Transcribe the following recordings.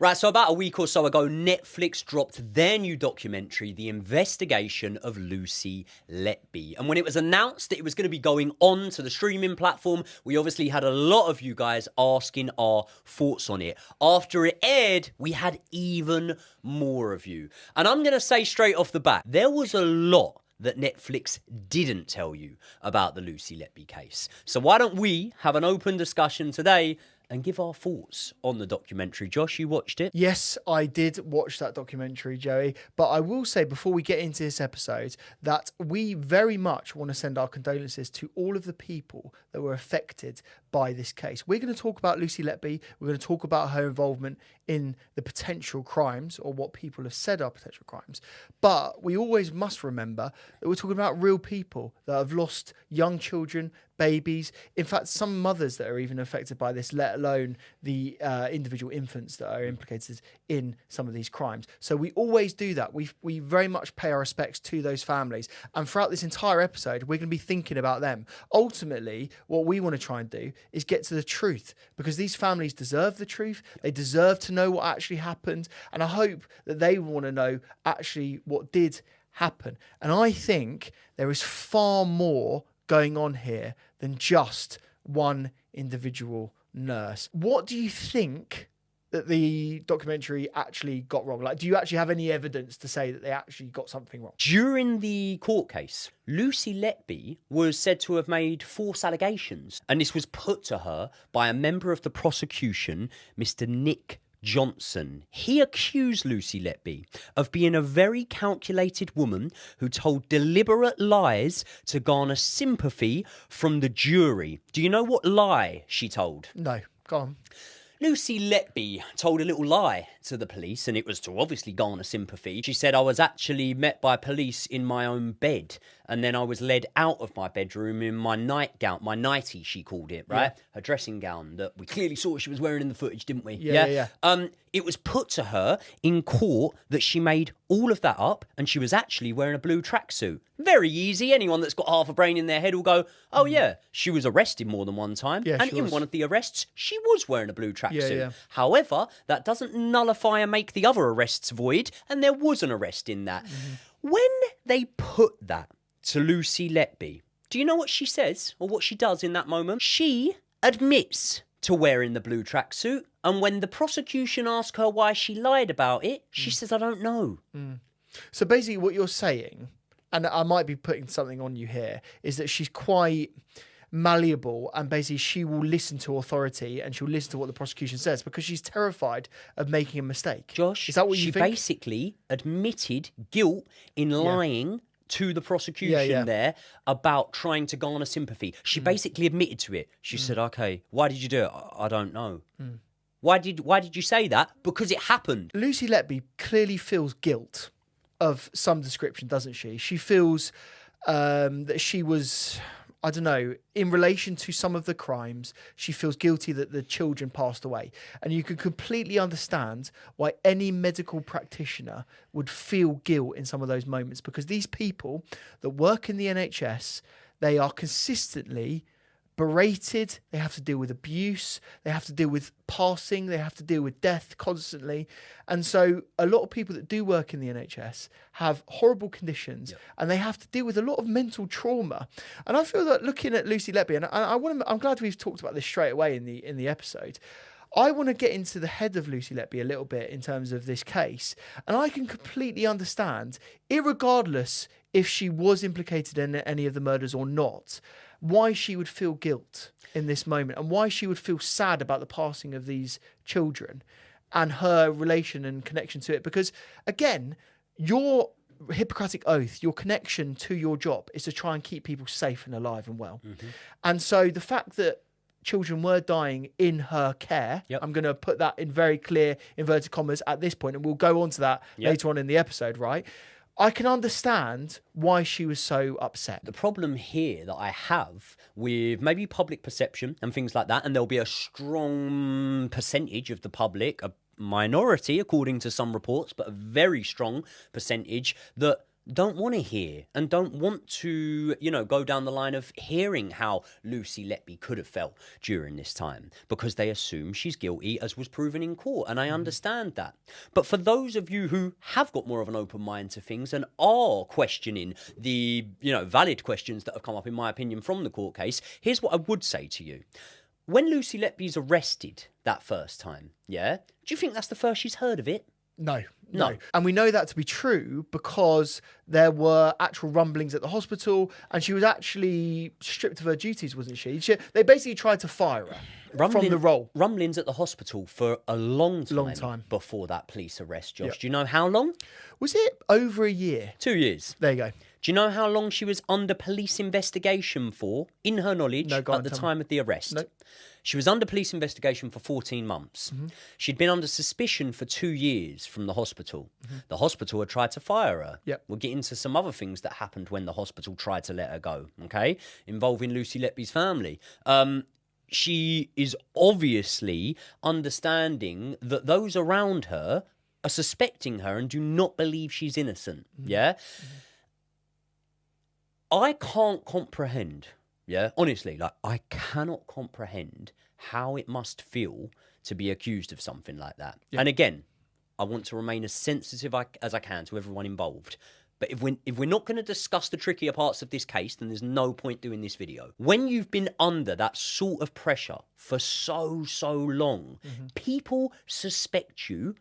Right, so about a week or so ago, Netflix dropped their new documentary, The Investigation of Lucy Letby. And when it was announced that it was going to be going on to the streaming platform, we obviously had a lot of you guys asking our thoughts on it. After it aired, we had even more of you. And I'm going to say straight off the bat, there was a lot that Netflix didn't tell you about the Lucy Letby case. So why don't we have an open discussion today and give our thoughts on the documentary. Josh, you watched it? Yes, I did watch that documentary, Joey. But I will say before we get into this episode that we very much want to send our condolences to all of the people that were affected by this case. We're going to talk about Lucy Letby. We're going to talk about her involvement in the potential crimes, or what people have said are potential crimes. But we always must remember that we're talking about real people that have lost young children, babies. In fact, some mothers that are even affected by this, let alone the individual infants that are implicated in some of these crimes. So we always do that. We very much pay our respects to those families. And throughout this entire episode, we're going to be thinking about them. Ultimately, what we want to try and do is get to the truth, because these families deserve the truth. They deserve to know what actually happened. And I hope that they want to know actually what did happen. And I think there is far more going on here than just one individual nurse. What do you think that the documentary actually got wrong? Like, do you actually have any evidence to say that they actually got something wrong? During the court case, Lucy Letby was said to have made false allegations, and this was put to her by a member of the prosecution, Mr. Nick Johnson. He accused Lucy Letby of being a very calculated woman who told deliberate lies to garner sympathy from the jury. Do you know what lie she told? No, go on. Lucy Letby told a little lie to the police, and it was to obviously garner sympathy. She said, I was actually met by police in my own bed, and then I was led out of my bedroom in my nightgown, my nightie, she called it, right? Yeah. Her dressing gown that we clearly saw she was wearing in the footage, didn't we? Yeah. It was put to her in court that she made all of that up, and she was actually wearing a blue tracksuit. Very easy. Anyone that's got half a brain in their head will go, oh yeah, she was arrested more than one time. Yeah, and in one of the arrests, she was wearing a blue tracksuit. Yeah. However, that doesn't nullify and make the other arrests void, and there was an arrest in that. When they put that to Lucy Letby, do you know what she says, or what she does in that moment? She admits to wearing the blue tracksuit, and when the prosecution asked her why she lied about it, she says, I don't know. So basically what you're saying, and I might be putting something on you here, is that she's quite malleable, and basically she will listen to authority and she'll listen to what the prosecution says because she's terrified of making a mistake. Josh, is that what you think? She basically admitted guilt in lying to the prosecution there about trying to garner sympathy. She basically admitted to it. She said, okay, why did you do it? I don't know. Why did you say that? Because it happened. Lucy Letby clearly feels guilt of some description, doesn't she? She feels that she was, I don't know, in relation to some of the crimes, she feels guilty that the children passed away. And you can completely understand why any medical practitioner would feel guilt in some of those moments, because these people that work in the NHS, they are consistently berated, they have to deal with abuse, they have to deal with passing, they have to deal with death constantly. And so a lot of people that do work in the NHS have horrible conditions and they have to deal with a lot of mental trauma. And I feel that looking at Lucy Letby, and I'm glad we've talked about this straight away in the episode. I want to get into the head of Lucy Letby a little bit in terms of this case. And I can completely understand, irregardless if she was implicated in any of the murders or not, why she would feel guilt in this moment and why she would feel sad about the passing of these children and her relation and connection to it. Because, again, your Hippocratic oath, your connection to your job is to try and keep people safe and alive and well. And so the fact that children were dying in her care, I'm going to put that in very clear inverted commas at this point, and we'll go on to that later on in the episode, right? I can understand why she was so upset. The problem here that I have with maybe public perception and things like that, and there'll be a strong percentage of the public, a minority according to some reports, but a very strong percentage, that don't want to hear and don't want to, you know, go down the line of hearing how Lucy Letby could have felt during this time, because they assume she's guilty, as was proven in court. And I understand that. But for those of you who have got more of an open mind to things and are questioning the, you know, valid questions that have come up, in my opinion, from the court case, here's what I would say to you. When Lucy Letby's arrested that first time, yeah, do you think that's the first she's heard of it? No. No. And we know that to be true because there were actual rumblings at the hospital and she was actually stripped of her duties, wasn't she? They basically tried to fire her from the role. Rumblings at the hospital for a long time before that police arrest, Josh. Yep. Do you know how long? Was it over a year? 2 years. There you go. Do you know how long she was under police investigation for, in her knowledge, at the time of the arrest? No. She was under police investigation for 14 months. She'd been under suspicion for 2 years from the hospital. The hospital had tried to fire her. Yep. We'll get into some other things that happened when the hospital tried to let her go, okay, involving Lucy Letby's family. She is obviously understanding that those around her are suspecting her and do not believe she's innocent, yeah? I can't comprehend, yeah, honestly, like, I cannot comprehend how it must feel to be accused of something like that. Yeah. And again, I want to remain as sensitive as I can to everyone involved. But if we're not going to discuss the trickier parts of this case, then there's no point doing this video. When you've been under that sort of pressure for so long, people suspect you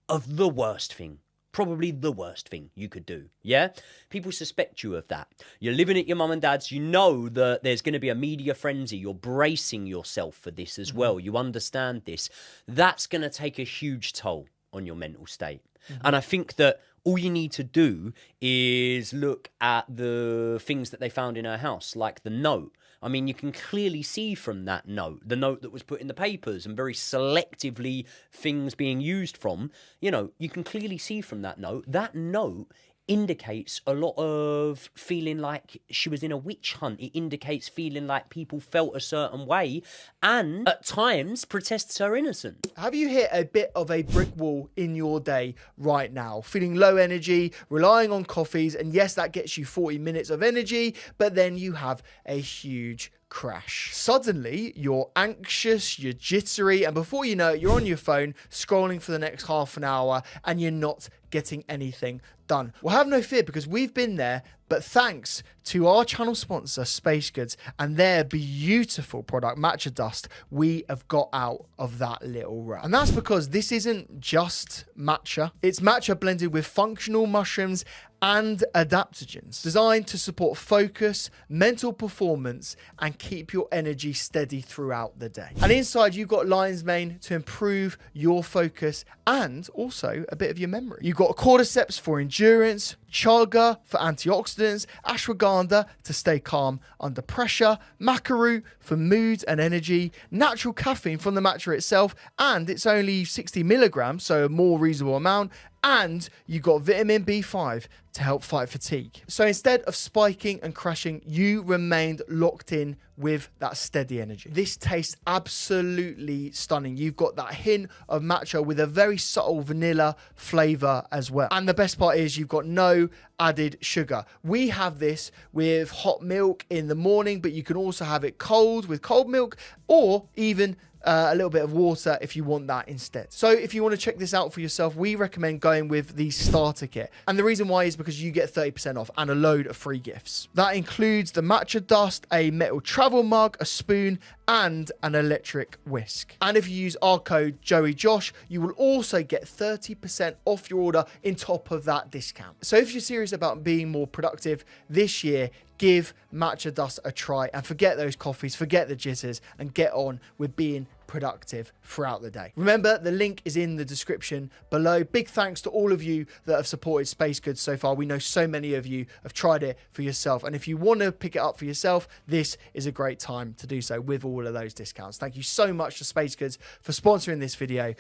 of the worst thing. Probably the worst thing you could do, yeah? People suspect you of that. You're living at your mum and dad's. You know that there's going to be a media frenzy. You're bracing yourself for this as well. You understand this. That's going to take a huge toll on your mental state. And I think that all you need to do is look at the things that they found in her house, like the note. I mean, you can clearly see from that note, the note that was put in the papers and very selectively things being used from, you know, you can clearly see from that note indicates a lot of feeling like she was in a witch hunt. It indicates feeling like people felt a certain way and at times protests her innocence. Have you hit a bit of a brick wall in your day right now? Feeling low energy, relying on coffees, and yes, that gets you 40 minutes of energy, but then you have a huge crash. Suddenly, you're anxious, you're jittery, and before you know it, you're on your phone scrolling for the next half an hour and you're not getting anything done. Well, have no fear because we've been there, but thanks to our channel sponsor, Spacegoods, and their beautiful product, Matcha Dust, we have got out of that little rut. And that's because this isn't just matcha. It's matcha blended with functional mushrooms and adaptogens designed to support focus, mental performance, and keep your energy steady throughout the day. And inside, you've got lion's mane to improve your focus and also a bit of your memory. You've got cordyceps for endurance, chaga for antioxidants, ashwagandha to stay calm under pressure, maca root for mood and energy, natural caffeine from the matcha itself, and it's only 60 milligrams, so a more reasonable amount, and you got vitamin B5 to help fight fatigue. So instead of spiking and crashing, you remained locked in with that steady energy. This tastes absolutely stunning. You've got that hint of matcha with a very subtle vanilla flavor as well. And the best part is you've got no added sugar. We have this with hot milk in the morning, but you can also have it cold with cold milk, or even a little bit of water if you want that instead. So if you want to check this out for yourself, we recommend going with the starter kit. And the reason why is because you get 30% off and a load of free gifts. That includes the matcha dust, a metal travel mug, a spoon, and an electric whisk. And if you use our code JOEYJOSH, you will also get 30% off your order in top of that discount. So if you're serious about being more productive this year, give Matcha Dust a try and forget those coffees, forget the jitters, and get on with being productive throughout the day. Remember, the link is in the description below. Big thanks to all of you that have supported Spacegoods so far. We know so many of you have tried it for yourself. And if you want to pick it up for yourself, this is a great time to do so with all of those discounts. Thank you so much to Spacegoods for sponsoring this video.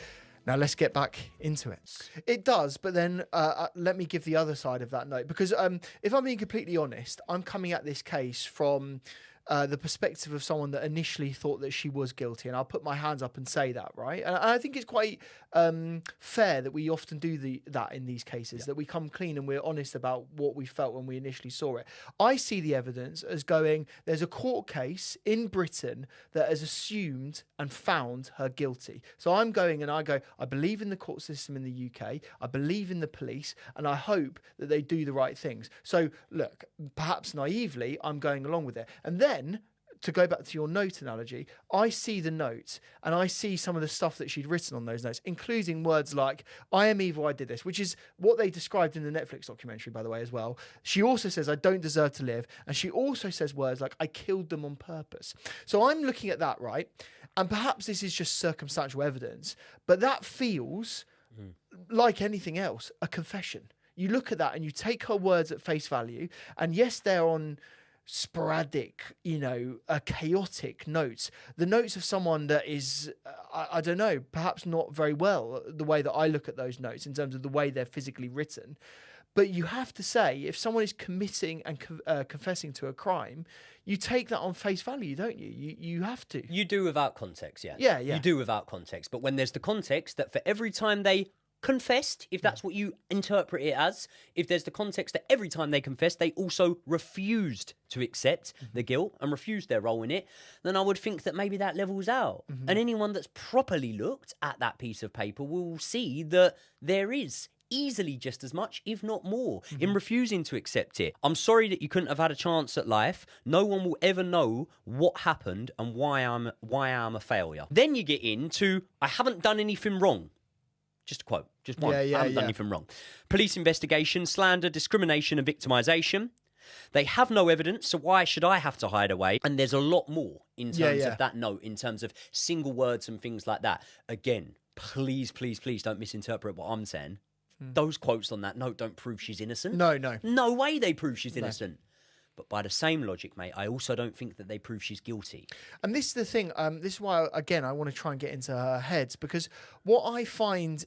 Now let's get back into it. It does, but then let me give the other side of that note, because if I'm being completely honest, I'm coming at this case from the perspective of someone that initially thought that she was guilty, and I'll put my hands up and say that, right? And I think it's quite fair that we often do that in these cases, that we come clean and we're honest about what we felt when we initially saw it. I see the evidence as going, there's a court case in Britain that has assumed and found her guilty. So I'm going and I go, I believe in the court system in the UK, I believe in the police, and I hope that they do the right things. So look, perhaps naively, I'm going along with it. And then, to go back to your note analogy, I see the notes and I see some of the stuff that she'd written on those notes, including words like, I am evil, I did this, which is what they described in the Netflix documentary, by the way, as well. She also says, I don't deserve to live. And she also says words like, I killed them on purpose. So I'm looking at that, right? And perhaps this is just circumstantial evidence, but that feels like anything else, a confession. You look at that and you take her words at face value, and yes, they're on sporadic, chaotic notes. The notes of someone that is, I don't know, perhaps not very well, the way that I look at those notes in terms of the way they're physically written. But you have to say, if someone is committing and confessing to a crime, you take that on face value, don't you? You have to. You do without context, yeah. Yeah. You do without context. But when there's the context that for every time they confessed, if that's what you interpret it as, if there's the context that every time they confessed, they also refused to accept the guilt and refused their role in it, then I would think that maybe that levels out. And anyone that's properly looked at that piece of paper will see that there is easily just as much, if not more, in refusing to accept it. I'm sorry that you couldn't have had a chance at life. No one will ever know what happened and why I'm a failure. Then you get into, I haven't done anything wrong. Just a quote, just one. I haven't done anything wrong. Police investigation, slander, discrimination and victimisation. They have no evidence, so why should I have to hide away? And there's a lot more in terms of that note, in terms of single words and things like that. Again, please, please, please don't misinterpret what I'm saying. Those quotes on that note don't prove she's innocent. No. No way they prove she's innocent. But by the same logic, mate, I also don't think that they prove she's guilty. And this is the thing. This is why, again, I want to try and get into her heads, because what I find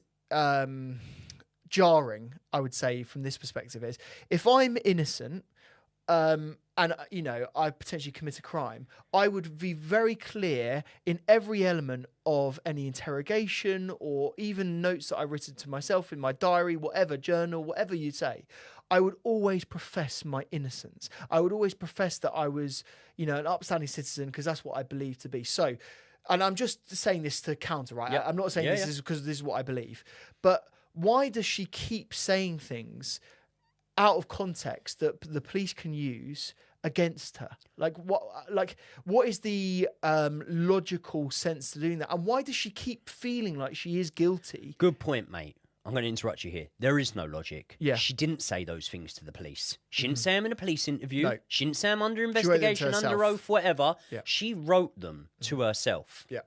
jarring, I would say, from this perspective is, if I'm innocent and I potentially commit a crime, I would be very clear in every element of any interrogation or even notes that I've written to myself in my diary, whatever, journal, whatever you say. I would always profess my innocence. I would always profess that I was, an upstanding citizen, because that's what I believe to be. So, and I'm just saying this to counter, right? I'm not saying this is because this is what I believe. But why does she keep saying things out of context that the police can use against her? What is the logical sense to doing that? And why does she keep feeling like she is guilty? Good point, mate. I'm going to interrupt you here. There is no logic. Yeah. She didn't say those things to the police. She didn't say them in a police interview. No. She didn't say them under investigation, under oath, whatever. Yeah. She wrote them to herself. Yeah.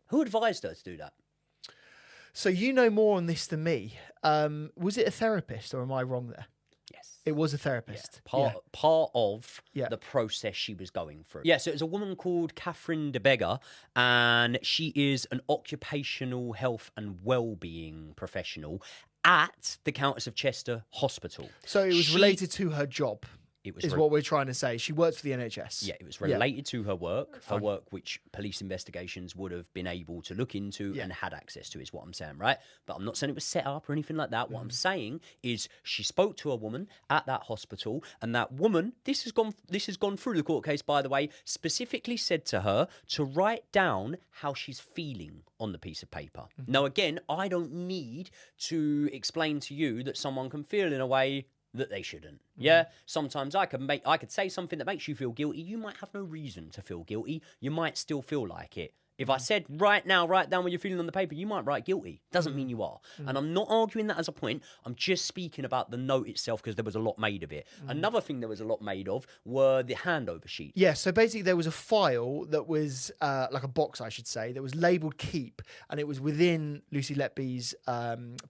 Who advised her to do that? So you know more on this than me. Was it a therapist, or am I wrong there? Yes. It was a therapist. Part of the process she was going through. Yeah, so it was a woman called Catherine de Beggar, and she is an occupational health and well-being professional at the Countess of Chester Hospital. So it was related to her job. It was what we're trying to say. She worked for the NHS. Yeah, it was related to her work, which police investigations would have been able to look into and had access to, is what I'm saying, right? But I'm not saying it was set up or anything like that. What I'm saying is she spoke to a woman at that hospital, and that woman, this has gone through the court case, by the way, specifically said to her to write down how she's feeling on the piece of paper. Now, again, I don't need to explain to you that someone can feel in a way that they shouldn't. Yeah, sometimes I could say something that makes you feel guilty. You might have no reason to feel guilty. You might still feel like it. If I said, right now, write down what you're feeling on the paper, you might write guilty. Doesn't mean you are. And I'm not arguing that as a point. I'm just speaking about the note itself, because there was a lot made of it. Another thing there was a lot made of were the handover sheets. Yeah, so basically there was a file that was, like a box, I should say, that was labelled keep, and it was within Lucy Letby's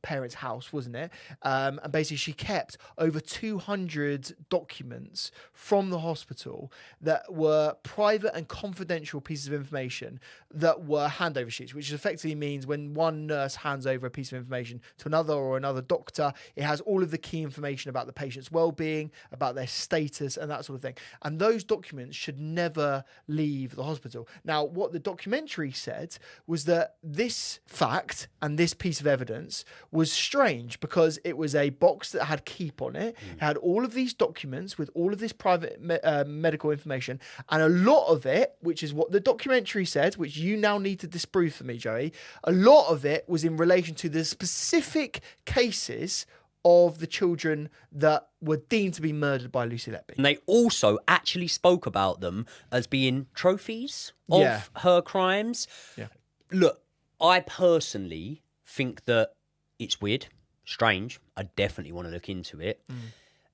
parents' house, wasn't it? And basically she kept over 200 documents from the hospital that were private and confidential pieces of information that were handover sheets, which effectively means when one nurse hands over a piece of information to another or another doctor, it has all of the key information about the patient's well-being, about their status and that sort of thing. And those documents should never leave the hospital. Now, what the documentary said was that this fact and this piece of evidence was strange because it was a box that had keep on it. It had all of these documents with all of this private medical information, and a lot of it, which is what the documentary said, which you now need to disprove for me, Joey, a lot of it was in relation to the specific cases of the children that were deemed to be murdered by Lucy Letby. And they also actually spoke about them as being trophies of her crimes. Yeah. Look, I personally think that it's weird, strange. I definitely want to look into it.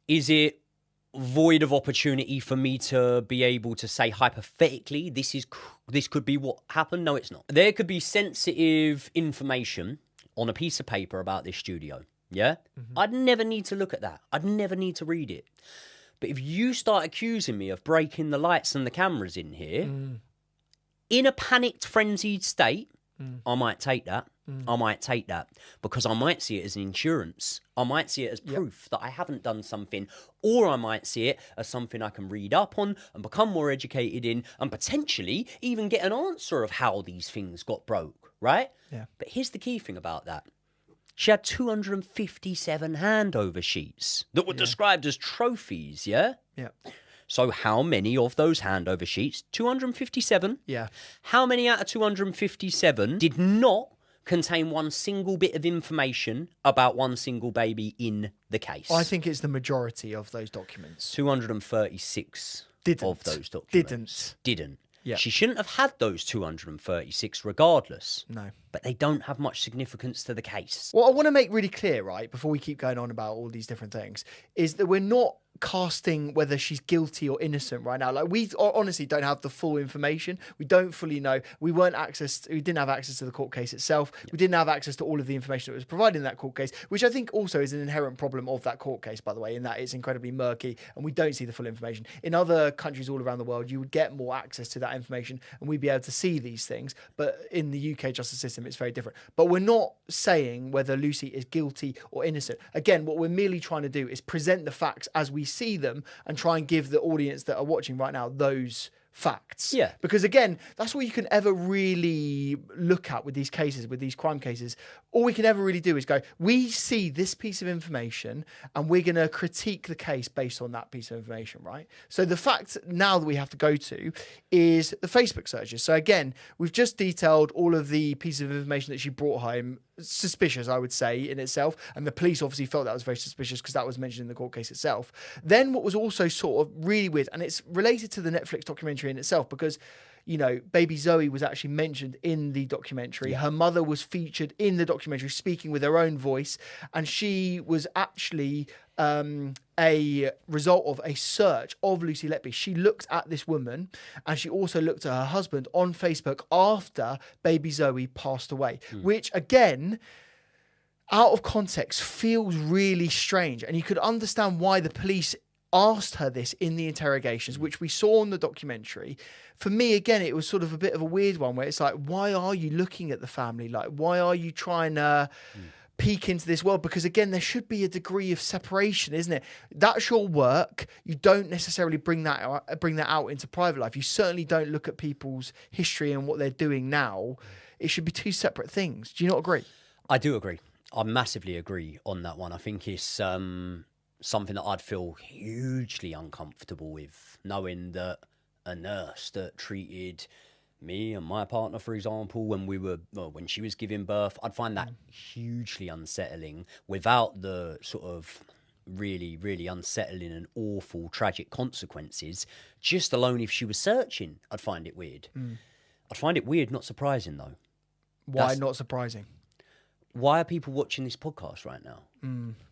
Is it void of opportunity for me to be able to say hypothetically this could be what happened? No, it's not. There could be sensitive information on a piece of paper about this studio. Yeah? I'd never need to look at that. I'd never need to read it. But if you start accusing me of breaking the lights and the cameras in here, in a panicked, frenzied state, I might take that. I might take that because I might see it as an insurance. I might see it as proof that I haven't done something, or I might see it as something I can read up on and become more educated in and potentially even get an answer of how these things got broke, right? Yeah. But here's the key thing about that. She had 257 handover sheets that were described as trophies, yeah? Yeah. So how many of those handover sheets, 257? Yeah. How many out of 257 did not contain one single bit of information about one single baby in the case? I think it's the majority of those documents. 236 of those documents. Didn't. Yeah. She shouldn't have had those 236 regardless. No. But they don't have much significance to the case. What I want to make really clear, right, before we keep going on about all these different things, is that we're not casting whether she's guilty or innocent right now. Like, we honestly don't have the full information. We don't fully know. We didn't have access to the court case itself. We didn't have access to all of the information that was provided in that court case, which I think also is an inherent problem of that court case, by the way, in that it's incredibly murky and we don't see the full information. In other countries all around the world, you would get more access to that information and we'd be able to see these things. But in the UK justice system, it's very different. But we're not saying whether Lucy is guilty or innocent. Again, what we're merely trying to do is present the facts as we see them and try and give the audience that are watching right now those facts. Yeah. Because again, that's all you can ever really look at with these cases, with these crime cases. All we can ever really do is go, we see this piece of information and we're going to critique the case based on that piece of information, right? So the fact now that we have to go to is the Facebook searches. So again, we've just detailed all of the pieces of information that she brought home. Suspicious, I would say, in itself. And the police obviously felt that was very suspicious because that was mentioned in the court case itself. Then what was also sort of really weird, and it's related to the Netflix documentary in itself because, you know, baby Zoe was actually mentioned in the documentary. Yeah. Her mother was featured in the documentary speaking with her own voice. And she was actually a result of a search of Lucy Letby. She looked at this woman and she also looked at her husband on Facebook after baby Zoe passed away, which again, out of context, feels really strange. And you could understand why the police asked her this in the interrogations, which we saw in the documentary. For me, again, it was sort of a bit of a weird one where it's like, why are you looking at the family? Like, why are you trying to peek into this world? Because again, there should be a degree of separation, isn't it? That's your work. You don't necessarily bring that out into private life. You certainly don't look at people's history and what they're doing now. It should be two separate things. Do you not agree? I do agree. I massively agree on that one. I think it's something that I'd feel hugely uncomfortable with, knowing that a nurse that treated me and my partner, for example, when she was giving birth, I'd find that hugely unsettling without the sort of really, really unsettling and awful, tragic consequences. Just alone if she was searching, I'd find it weird. I'd find it weird, not surprising though. Why not surprising? Why are people watching this podcast right now?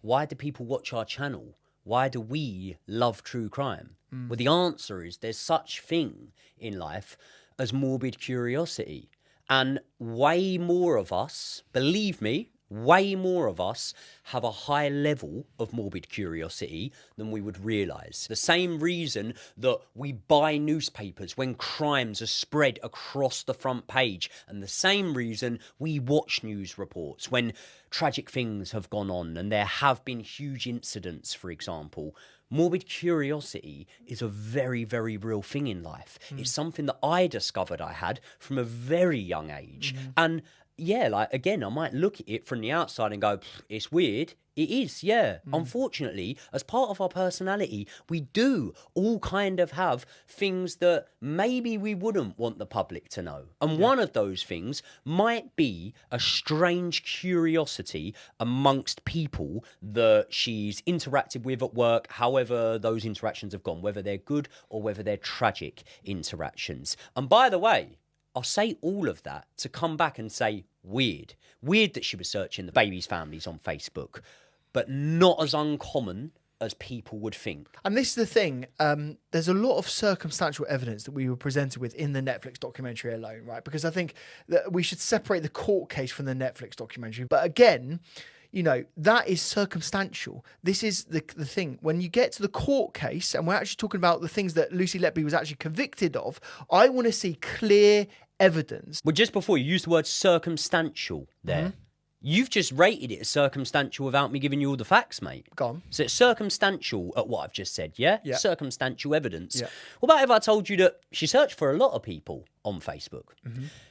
Why do people watch our channel? Why do we love true crime? Well, the answer is there's such thing in life as morbid curiosity. And way more of us, believe me, way more of us have a high level of morbid curiosity than we would realise. The same reason that we buy newspapers when crimes are spread across the front page, and the same reason we watch news reports when tragic things have gone on and there have been huge incidents, for example. Morbid curiosity is a very, very real thing in life. It's something that I discovered I had from a very young age. And yeah, like, again, I might look at it from the outside and go, it's weird. It is, yeah. Unfortunately, as part of our personality, we do all kind of have things that maybe we wouldn't want the public to know. And one of those things might be a strange curiosity amongst people that she's interacted with at work, however those interactions have gone, whether they're good or whether they're tragic interactions. And by the way, I'll say all of that to come back and say, weird. Weird that she was searching the babies' families on Facebook, but not as uncommon as people would think. And this is the thing, there's a lot of circumstantial evidence that we were presented with in the Netflix documentary alone, right? Because I think that we should separate the court case from the Netflix documentary. But again, you know, that is circumstantial. This is the thing. When you get to the court case, and we're actually talking about the things that Lucy Letby was actually convicted of, I want to see clear evidence. Well, just before you used the word circumstantial there, you've just rated it as circumstantial without me giving you all the facts, mate. Go on. So it's circumstantial at what I've just said, yeah? Yeah. Circumstantial evidence. Yeah. What about if I told you that she searched for a lot of people on Facebook?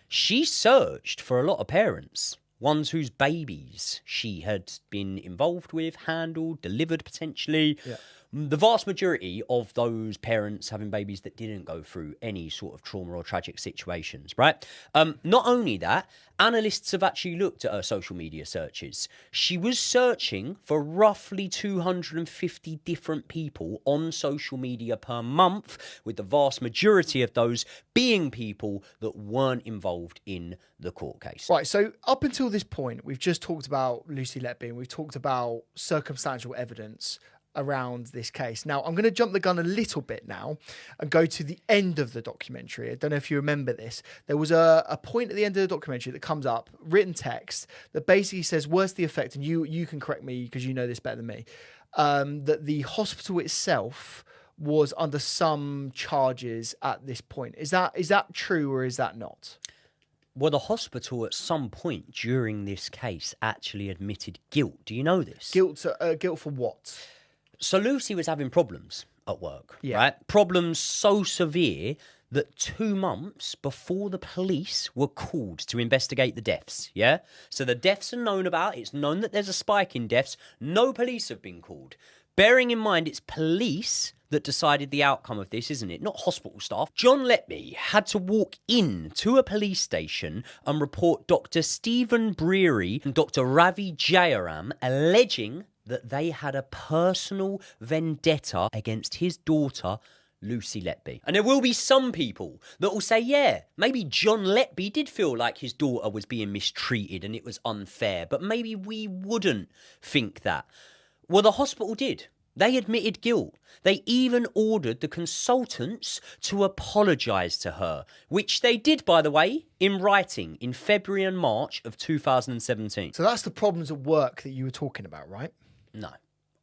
She searched for a lot of parents. Ones whose babies she had been involved with, handled, delivered potentially. Yeah. The vast majority of those parents having babies that didn't go through any sort of trauma or tragic situations, right? Not only that, analysts have actually looked at her social media searches. She was searching for roughly 250 different people on social media per month, with the vast majority of those being people that weren't involved in the court case. Right, so up until this point, we've just talked about Lucy Letby and we've talked about circumstantial evidence around this case. Now, I'm going to jump the gun a little bit now and go to the end of the documentary. I don't know if you remember this. There was a point at the end of the documentary that comes up, written text, that basically says, worse the effect, and you can correct me because you know this better than me, that the hospital itself was under some charges at this point. Is that true or is that not? Well, the hospital at some point during this case actually admitted guilt. Do you know this? Guilt for what? So Lucy was having problems at work, Yeah. right? Problems so severe that 2 months before the police were called to investigate the deaths, yeah? So the deaths are known about. It's known that there's a spike in deaths. No police have been called. Bearing in mind it's police that decided the outcome of this, isn't it? Not hospital staff. John Letby had to walk in to a police station and report Dr. Stephen Breary and Dr. Ravi Jayaram alleging that they had a personal vendetta against his daughter, Lucy Letby. And there will be some people that will say, yeah, maybe John Letby did feel like his daughter was being mistreated and it was unfair, but maybe we wouldn't think that. Well, the hospital did. They admitted guilt. They even ordered the consultants to apologise to her, which they did, by the way, in writing in February and March of 2017. So that's the problems at work that you were talking about, right? No.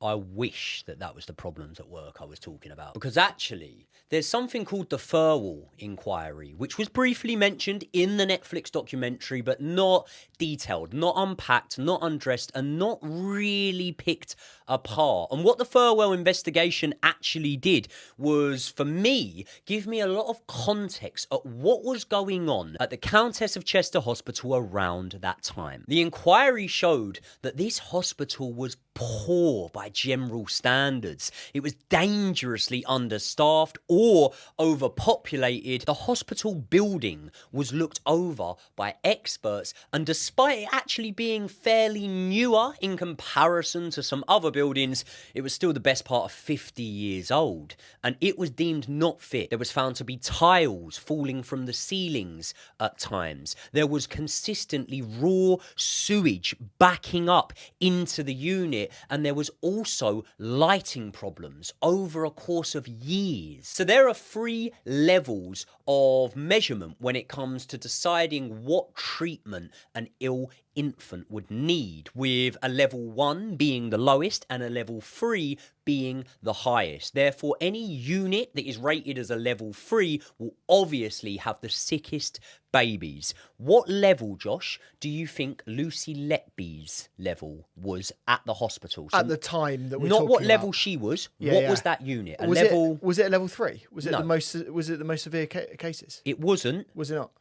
I wish that was the problems at work I was talking about. Because actually, there's something called the Furwell inquiry, which was briefly mentioned in the Netflix documentary, but not detailed, not unpacked, not undressed, and not really picked apart. And what the Furwell investigation actually did was, for me, give me a lot of context at what was going on at the Countess of Chester Hospital around that time. The inquiry showed that this hospital was poor by general standards. It was dangerously understaffed or overpopulated. The hospital building was looked over by experts, and despite it actually being fairly newer in comparison to some other buildings, it was still the best part of 50 years old, and it was deemed not fit. There was found to be tiles falling from the ceilings at times. There was consistently raw sewage backing up into the unit, and there was also lighting problems over a course of years. So there are 3 levels of measurement when it comes to deciding what treatment an ill infant would need, with a level 1 being the lowest and a level 3 being the highest. Therefore, any unit that is rated as a level 3 will obviously have the sickest babies. What level, Josh, do you think Lucy Letby's level was at the hospital? So at the time that we're not talking what level about. she was. Yeah, what yeah. was that unit? A Was level? Was it a level 3? Was it No. the most? Was it the most severe cases? It wasn't Was it not?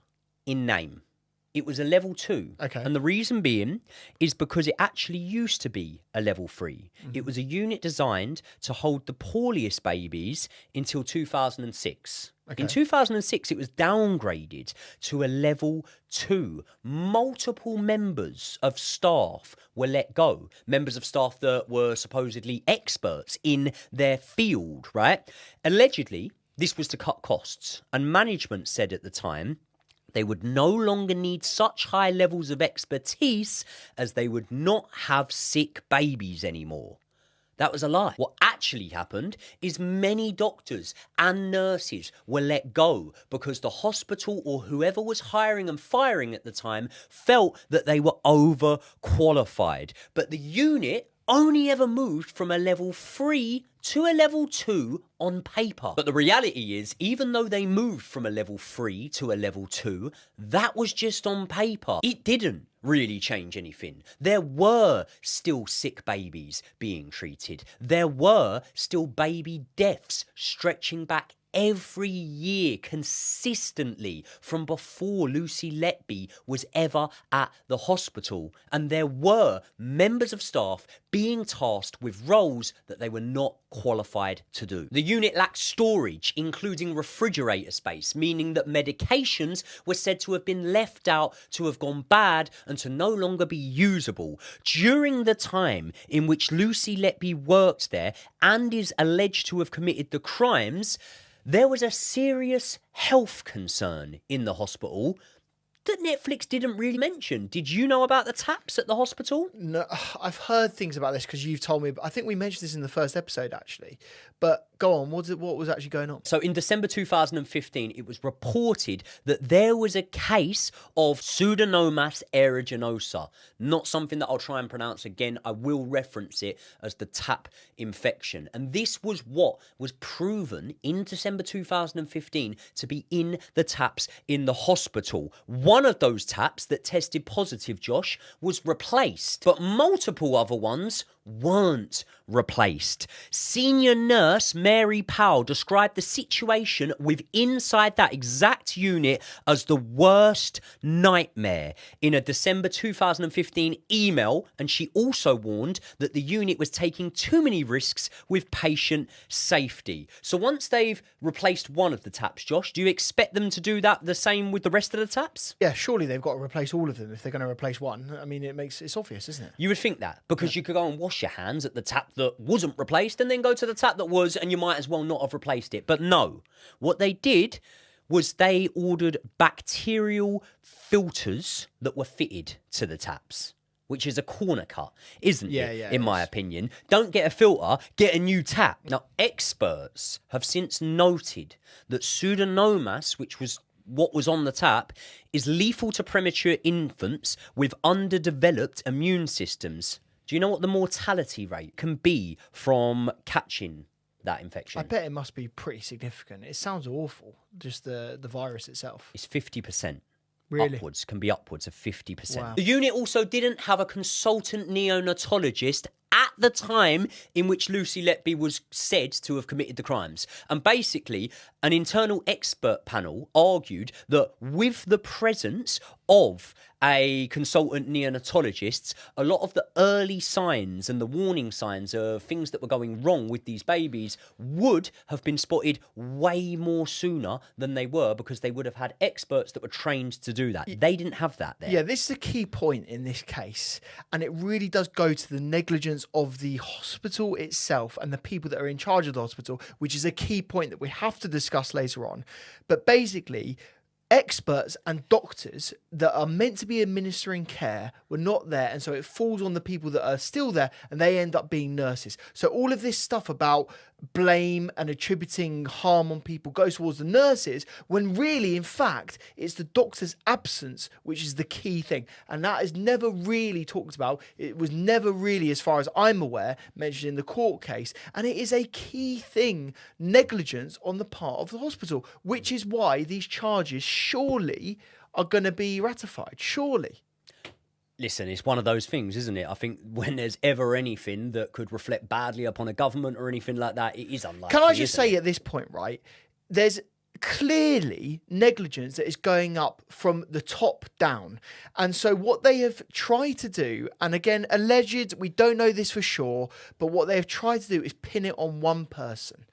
in name. It was a level 2. Okay. And the reason being is because it actually used to be a level 3. It was a unit designed to hold the poorliest babies until 2006. Okay. In 2006, it was downgraded to a level 2. Multiple members of staff were let go. Members of staff that were supposedly experts in their field, right? Allegedly, this was to cut costs. And management said at the time, they would no longer need such high levels of expertise as they would not have sick babies anymore. That was a lie. What actually happened is many doctors and nurses were let go because the hospital or whoever was hiring and firing at the time felt that they were overqualified. But the unit only ever moved from a level 3 to a level 2 on paper. But the reality is, even though they moved from a level 3 to a level 2, that was just on paper. It didn't really change anything. There were still sick babies being treated. There were still baby deaths stretching back every year consistently from before Lucy Letby was ever at the hospital. And there were members of staff being tasked with roles that they were not qualified to do. The unit lacked storage, including refrigerator space, meaning that medications were said to have been left out, to have gone bad, and to no longer be usable. During the time in which Lucy Letby worked there and is alleged to have committed the crimes, there was a serious health concern in the hospital that Netflix didn't really mention. Did you know about the taps at the hospital? No, I've heard things about this because you've told me. I think we mentioned this in the first episode, actually. But go on, what was actually going on? So in December 2015, it was reported that there was a case of Pseudomonas aeruginosa. Not something that I'll try and pronounce again. I will reference it as the tap infection. And this was what was proven in December 2015 to be in the taps in the hospital. One of those taps that tested positive, Josh, was replaced, but multiple other ones weren't replaced. Senior nurse Mary Powell described the situation with inside that exact unit as the worst nightmare in a December 2015 email, and she also warned that the unit was taking too many risks with patient safety. So once they've replaced one of the taps, Josh, do you expect them to do that the same with the rest of the taps? Yeah, surely they've got to replace all of them if they're going to replace one. I mean, it's obvious, isn't it? You would think that, because you could go and wash your hands at the tap that wasn't replaced and then go to the tap that was, and you might as well not have replaced it. But no, what they did was they ordered bacterial filters that were fitted to the taps, which is a corner cut, isn't it? Yeah, in my opinion. Don't get a filter, get a new tap. Now, experts have since noted that Pseudomonas, which was what was on the tap, is lethal to premature infants with underdeveloped immune systems. Do you know what the mortality rate can be from catching that infection? I bet it must be pretty significant. It sounds awful, just the virus itself. It's 50%. Really? Can be upwards of 50%. Wow. The unit also didn't have a consultant neonatologist at the time in which Lucy Letby was said to have committed the crimes. And basically, an internal expert panel argued that with the presence of a consultant neonatologist, a lot of the early signs and the warning signs of things that were going wrong with these babies would have been spotted way more sooner than they were, because they would have had experts that were trained to do that. They didn't have that there. Yeah, this is a key point in this case, and it really does go to the negligence of the hospital itself and the people that are in charge of the hospital, which is a key point that we have to discuss later on. But basically, experts and doctors that are meant to be administering care were not there, and so it falls on the people that are still there, and they end up being nurses. So all of this stuff about blame and attributing harm on people goes towards the nurses, when really, in fact, it's the doctor's absence which is the key thing, and that is never really talked about. It was never really, as far as I'm aware, mentioned in the court case, and it is a key thing, negligence on the part of the hospital, which is why these charges surely are going to be ratified, surely. Listen, it's one of those things, isn't it? I think when there's ever anything that could reflect badly upon a government or anything like that, it is unlikely. Can I just say at this point, right, there's clearly negligence that is going up from the top down. And so what they have tried to do, and again, alleged, we don't know this for sure, but what they have tried to do is pin it on one person.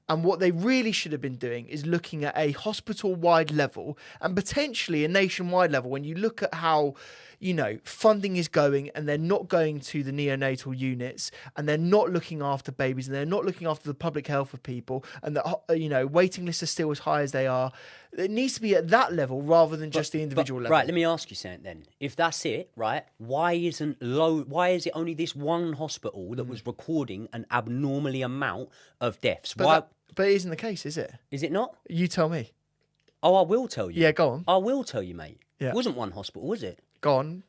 And what they really should have been doing is looking at a hospital-wide level and potentially a nationwide level. When you look at how, you know, funding is going, and they're not going to the neonatal units, and they're not looking after babies, and they're not looking after the public health of people, and the, you know, waiting lists are still as high as they are. It needs to be at that level rather than just the individual level. Right, let me ask you something then. If that's it, right, why is it only this one hospital that was recording an abnormally amount of deaths? But it isn't the case, is it? Is it not? You tell me. Oh, I will tell you. Yeah, go on. I will tell you, mate. Yeah. It wasn't one hospital, was it? Go on.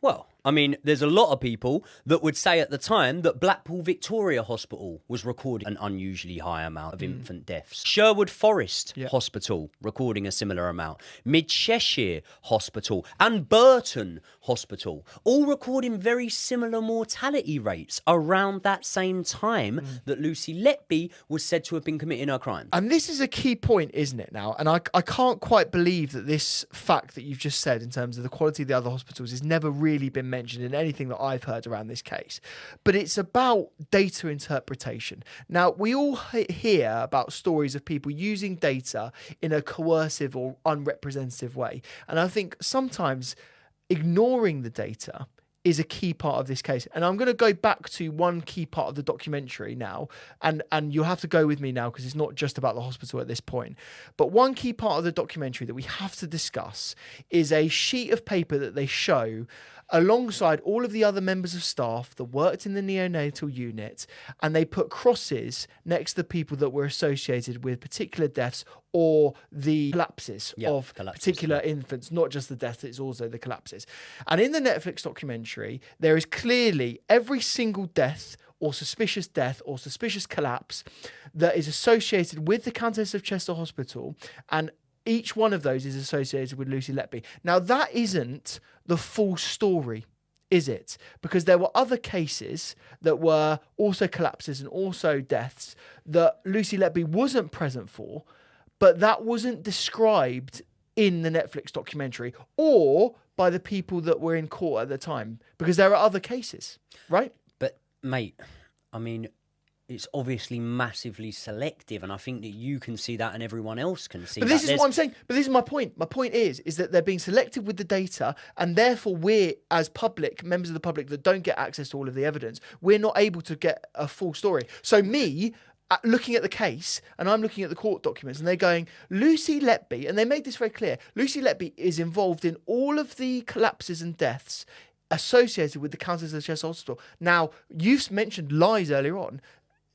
Well, I mean, there's a lot of people that would say at the time that Blackpool Victoria Hospital was recording an unusually high amount of infant deaths. Sherwood Forest Hospital recording a similar amount. Mid Cheshire Hospital and Burton Hospital all recording very similar mortality rates around that same time that Lucy Letby was said to have been committing her crime. And this is a key point, isn't it, now? And I can't quite believe that this fact that you've just said in terms of the quality of the other hospitals has never really been mentioned in anything that I've heard around this case. But it's about data interpretation. Now, we all hear about stories of people using data in a coercive or unrepresentative way. And I think sometimes ignoring the data is a key part of this case. And I'm going to go back to one key part of the documentary now, and you'll have to go with me now because it's not just about the hospital at this point. But one key part of the documentary that we have to discuss is a sheet of paper that they show alongside all of the other members of staff that worked in the neonatal unit, and they put crosses next to the people that were associated with particular deaths or the collapses of particular infants, not just the deaths, it's also the collapses. And in the Netflix documentary, there is clearly every single death or suspicious collapse that is associated with the Countess of Chester Hospital, and each one of those is associated with Lucy Letby. Now, that isn't the full story, is it? Because there were other cases that were also collapses and also deaths that Lucy Letby wasn't present for, but that wasn't described in the Netflix documentary or by the people that were in court at the time, because there are other cases, right? But, mate, I mean, it's obviously massively selective, and I think that you can see that and everyone else can see that. But this is what I'm saying. But this is my point. My point is that they're being selective with the data, and therefore we're, as public, members of the public that don't get access to all of the evidence, we're not able to get a full story. So me, looking at the case, and I'm looking at the court documents, and they're going, Lucy Letby, and they made this very clear, Lucy Letby is involved in all of the collapses and deaths associated with the Countess of Chester Hospital. Now, you've mentioned lies earlier on.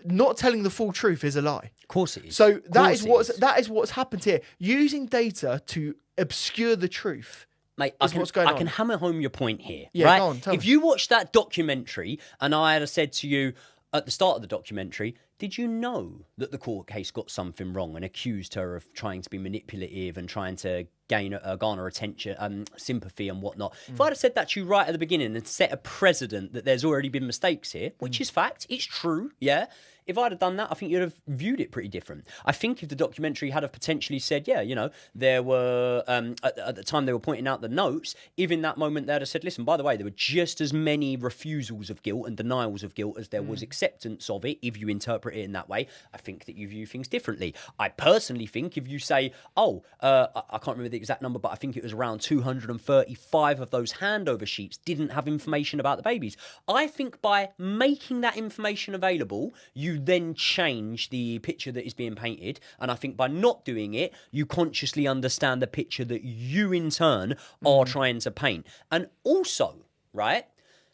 Not telling the full truth is a lie. Of course it is. So that is what's happened here. Using data to obscure the truth. Mate, I can hammer home your point here. Yeah, right? go on, tell if me. You watch that documentary and I had said to you at the start of the documentary, did you know that the court case got something wrong and accused her of trying to be manipulative and trying to garner attention, sympathy and whatnot? If I'd have said that to you right at the beginning and set a precedent that there's already been mistakes here, which is fact, it's true, yeah? If I'd have done that, I think you'd have viewed it pretty different. I think if the documentary had have potentially said, yeah, you know, there were, at the time they were pointing out the notes, if in that moment they'd have said, listen, by the way, there were just as many refusals of guilt and denials of guilt as there was acceptance of it, if you interpret it in that way, I think that you view things differently. I personally think if you say, I can't remember the exact number, but I think it was around 235 of those handover sheets didn't have information about the babies. I think by making that information available, you you then change the picture that is being painted. And I think by not doing it, you consciously understand the picture that you in turn are trying to paint. And also, right,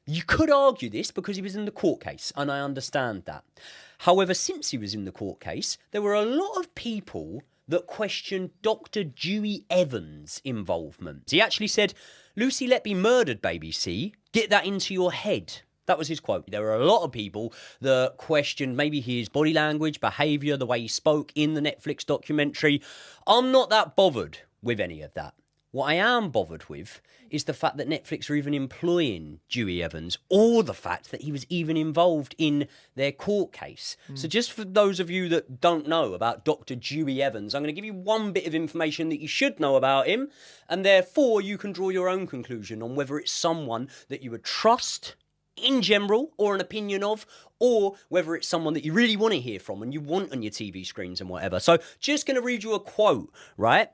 you could argue this because he was in the court case, and I understand that. However, since he was in the court case, there were a lot of people that questioned Dr Dewi Evans' involvement. He actually said, Lucy Letby murdered baby C. Get that into your head. That was his quote. There were a lot of people that questioned maybe his body language, behaviour, the way he spoke in the Netflix documentary. I'm not that bothered with any of that. What I am bothered with is the fact that Netflix are even employing Dewi Evans, or the fact that he was even involved in their court case. So just for those of you that don't know about Dr Dewi Evans, I'm going to give you one bit of information that you should know about him, and therefore you can draw your own conclusion on whether it's someone that you would trust in general, or an opinion of, or whether it's someone that you really want to hear from and you want on your TV screens and whatever. So just going to read you a quote, right?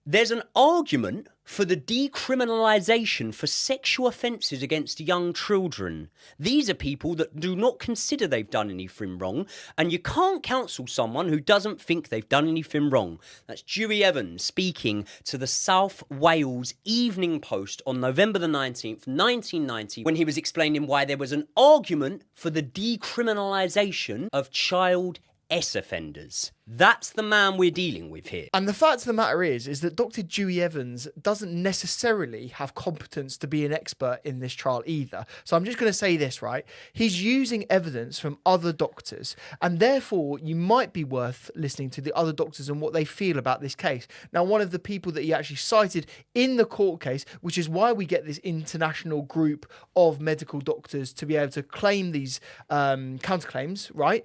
There's an argument for the decriminalisation for sexual offences against young children. These are people that do not consider they've done anything wrong, and you can't counsel someone who doesn't think they've done anything wrong. That's Dewi Evans speaking to the South Wales Evening Post on November the 19th, 1990, when he was explaining why there was an argument for the decriminalisation of child offenders. That's the man we're dealing with here. And the fact of the matter is that Dr Dewi Evans doesn't necessarily have competence to be an expert in this trial either. So I'm just going to say this, right? He's using evidence from other doctors, and therefore you might be worth listening to the other doctors and what they feel about this case. Now, one of the people that he actually cited in the court case, which is why we get this international group of medical doctors to be able to claim these counterclaims, right,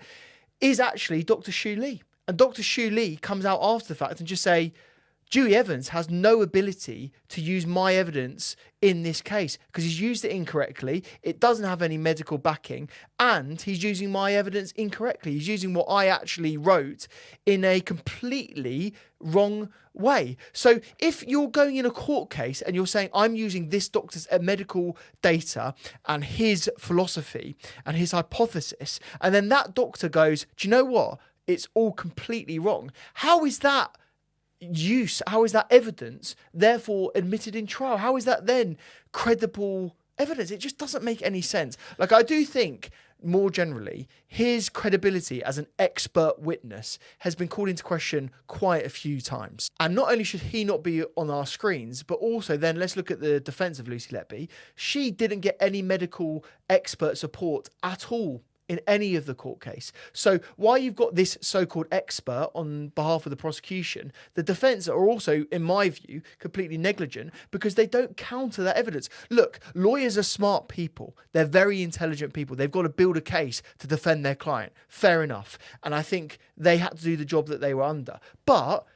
is actually Dr Shu Lee. And Dr Shu Lee comes out after the fact and just say, Dewi Evans has no ability to use my evidence in this case because he's used it incorrectly. It doesn't have any medical backing, and he's using my evidence incorrectly. He's using what I actually wrote in a completely wrong way. So if you're going in a court case and you're saying, I'm using this doctor's medical data and his philosophy and his hypothesis, and then that doctor goes, do you know what? It's all completely wrong. How is that use? How is that evidence therefore admitted in trial? How is that then credible evidence? It just doesn't make any sense. Like, I do think more generally, his credibility as an expert witness has been called into question quite a few times. And not only should he not be on our screens, but also then let's look at the defence of Lucy Letby. She didn't get any medical expert support at all in any of the court case. So while you've got this so-called expert on behalf of the prosecution, the defence are also, in my view, completely negligent because they don't counter that evidence. Look, lawyers are smart people. They're very intelligent people. They've got to build a case to defend their client. Fair enough. And I think they had to do the job that they were under. But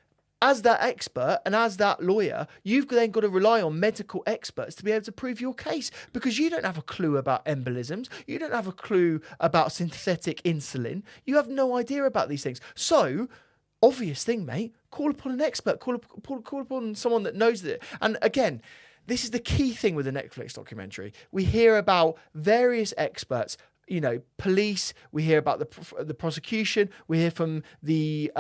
as that expert and as that lawyer, you've then got to rely on medical experts to be able to prove your case because you don't have a clue about embolisms. You don't have a clue about synthetic insulin. You have no idea about these things. So, obvious thing, mate, call upon an expert, call upon someone that knows it. And again, this is the key thing with the Netflix documentary. We hear about various experts, you know, police, we hear about the prosecution, we hear from the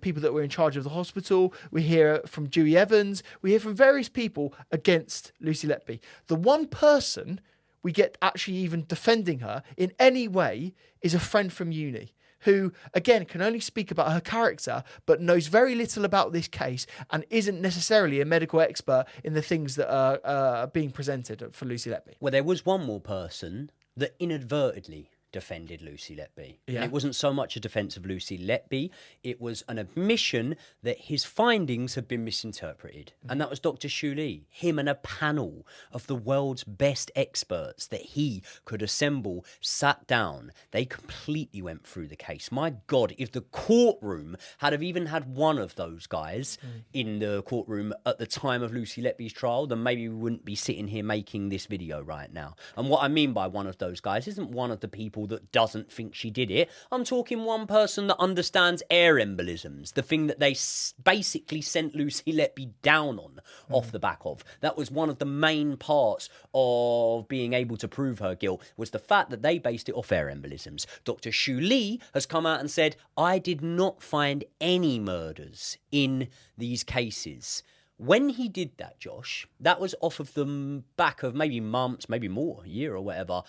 people that were in charge of the hospital, we hear from Dewi Evans, we hear from various people against Lucy Letby. The one person we get actually even defending her in any way is a friend from uni who, again, can only speak about her character, but knows very little about this case and isn't necessarily a medical expert in the things that are being presented for Lucy Letby. Well, there was one more person that inadvertently defended Lucy Letby. Yeah. And it wasn't so much a defence of Lucy Letby, it was an admission that his findings had been misinterpreted. And that was Dr. Shu Lee. Him and a panel of the world's best experts that he could assemble sat down. They completely went through the case. My God, if the courtroom had have even had one of those guys in the courtroom at the time of Lucy Letby's trial, then maybe we wouldn't be sitting here making this video right now. And what I mean by one of those guys isn't one of the people people that doesn't think she did it. I'm talking one person that understands air embolisms, the thing that they basically sent Lucy Letby down on off the back of. That was one of the main parts of being able to prove her guilt, was the fact that they based it off air embolisms. Dr. Shu Lee has come out and said, I did not find any murders in these cases. When he did that, Josh, that was off of the back of maybe months, maybe more, a year or whatever,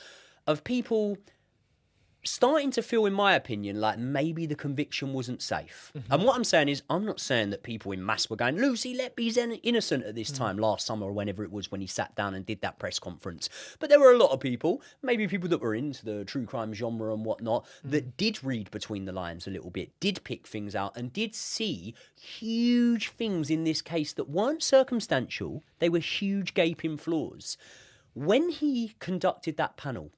of people starting to feel, in my opinion, like maybe the conviction wasn't safe. And what I'm saying is, I'm not saying that people in mass were going, Lucy Letby's innocent at this time last summer or whenever it was when he sat down and did that press conference. But there were a lot of people, maybe people that were into the true crime genre and whatnot, that did read between the lines a little bit, did pick things out and did see huge things in this case that weren't circumstantial. They were huge gaping flaws. When he conducted that panel,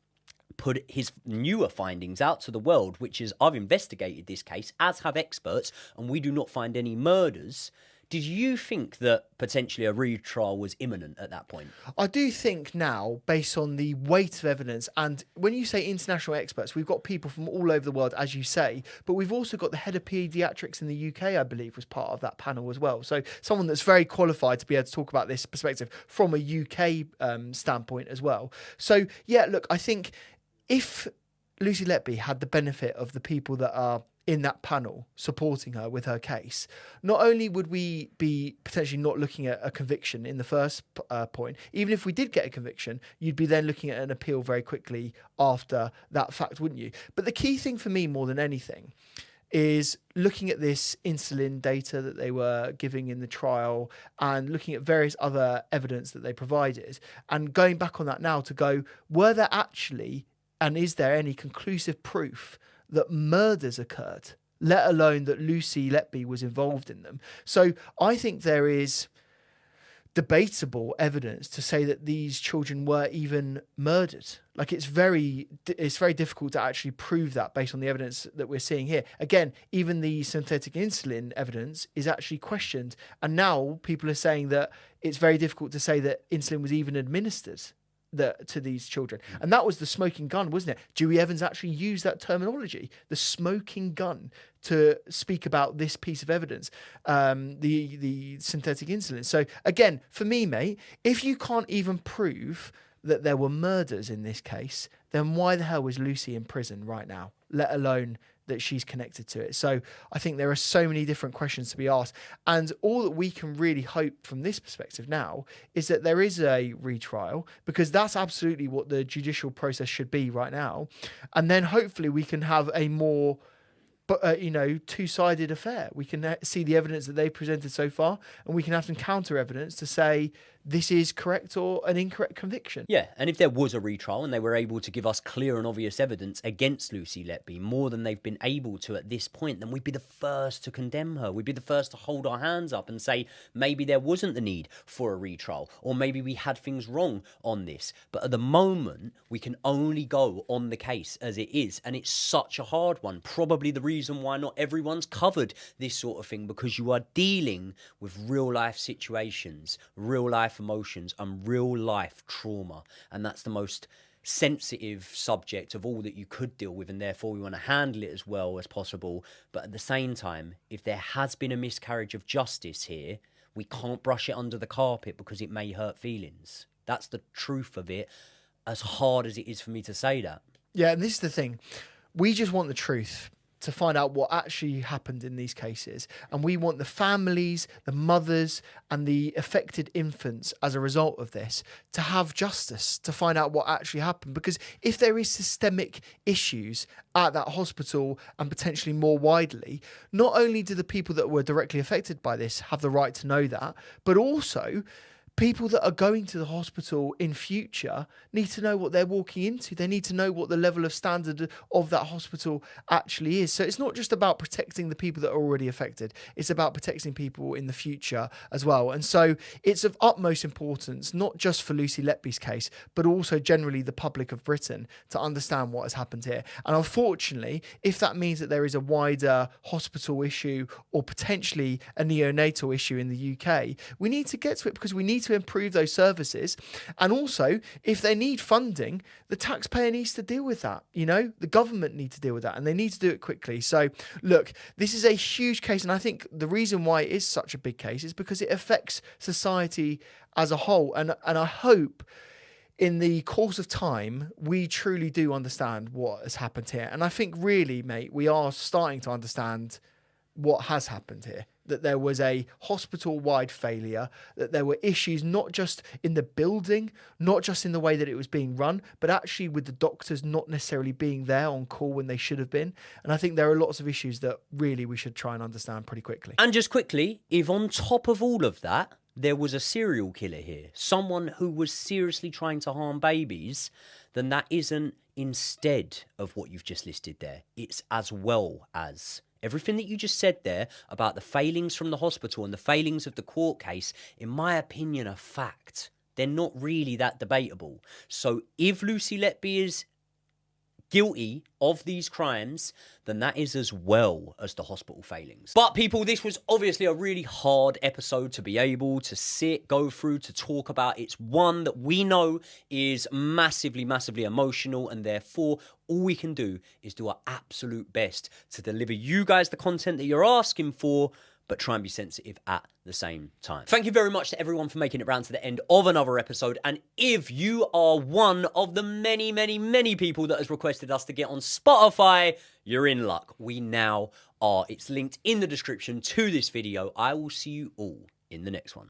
put his newer findings out to the world, which is, I've investigated this case, as have experts, and we do not find any murders. Did you think that potentially a retrial was imminent at that point? I do think now, based on the weight of evidence, and when you say international experts, we've got people from all over the world, as you say, but we've also got the head of paediatrics in the UK, I believe, was part of that panel as well. So someone that's very qualified to be able to talk about this perspective from a UK standpoint as well. So, yeah, look, I think if Lucy Letby had the benefit of the people that are in that panel supporting her with her case, not only would we be potentially not looking at a conviction in the first point, even if we did get a conviction, you'd be then looking at an appeal very quickly after that fact, wouldn't you? But the key thing for me more than anything is looking at this insulin data that they were giving in the trial and looking at various other evidence that they provided and going back on that now to go, were there actually, and is there any conclusive proof that murders occurred, let alone that Lucy Letby was involved in them? So I think there is debatable evidence to say that these children were even murdered. Like it's very difficult to actually prove that based on the evidence that we're seeing here. Again, even the synthetic insulin evidence is actually questioned. And now people are saying that it's very difficult to say that insulin was even administered to these children. And that was the smoking gun, wasn't it? Dewi Evans actually used that terminology, the smoking gun, to speak about this piece of evidence, the synthetic insulin. So again, for me, mate, if you can't even prove that there were murders in this case, then why the hell was Lucy in prison right now, let alone that she's connected to it? So I think there are so many different questions to be asked. And all that we can really hope from this perspective now is that there is a retrial, because that's absolutely what the judicial process should be right now. And then hopefully we can have a more two-sided affair. We can see the evidence that they presented so far, and we can have some counter evidence to say this is correct or an incorrect conviction. Yeah, and if there was a retrial and they were able to give us clear and obvious evidence against Lucy Letby, more than they've been able to at this point, then we'd be the first to condemn her. We'd be the first to hold our hands up and say maybe there wasn't the need for a retrial, or maybe we had things wrong on this. But at the moment, we can only go on the case as it is, and it's such a hard one. Probably the reason why not everyone's covered this sort of thing, because you are dealing with real life situations, real life emotions and real life trauma, and that's the most sensitive subject of all that you could deal with, and therefore we want to handle it as well as possible. But at the same time, if there has been a miscarriage of justice here, we can't brush it under the carpet because it may hurt feelings. That's the truth of it, as hard as it is for me to say that. Yeah, and this is the thing, we just want the truth, to find out what actually happened in these cases. And we want the families, the mothers, and the affected infants as a result of this to have justice, to find out what actually happened. Because if there is systemic issues at that hospital and potentially more widely, not only do the people that were directly affected by this have the right to know that, but also people that are going to the hospital in future need to know what they're walking into. They need to know what the level of standard of that hospital actually is. So it's not just about protecting the people that are already affected. It's about protecting people in the future as well. And so it's of utmost importance, not just for Lucy Letby's case, but also generally the public of Britain, to understand what has happened here. And unfortunately, if that means that there is a wider hospital issue or potentially a neonatal issue in the UK, we need to get to it, because we need to improve those services. And also, if they need funding, the taxpayer needs to deal with that. You know, the government need to deal with that, and they need to do it quickly. So look, this is a huge case, and I think the reason why it is such a big case is because it affects society as a whole. And I hope in the course of time, we truly do understand what has happened here. And I think really, mate, we are starting to understand what has happened here. That there was a hospital-wide failure, that there were issues not just in the building, not just in the way that it was being run, but actually with the doctors not necessarily being there on call when they should have been. And I think there are lots of issues that really we should try and understand pretty quickly. And just quickly, if on top of all of that, there was a serial killer here, someone who was seriously trying to harm babies, then that isn't instead of what you've just listed there. It's as well as. Everything that you just said there about the failings from the hospital and the failings of the court case, in my opinion, are fact. They're not really that debatable. So if Lucy Letby is guilty of these crimes, then that is as well as the hospital failings. But people, this was obviously a really hard episode to be able to sit, go through, to talk about. It's one that we know is massively, massively emotional, and therefore all we can do is do our absolute best to deliver you guys the content that you're asking for, but try and be sensitive at the same time. Thank you very much to everyone for making it round to the end of another episode. And if you are one of the many, many, many people that has requested us to get on Spotify, you're in luck. We now are. It's linked in the description to this video. I will see you all in the next one.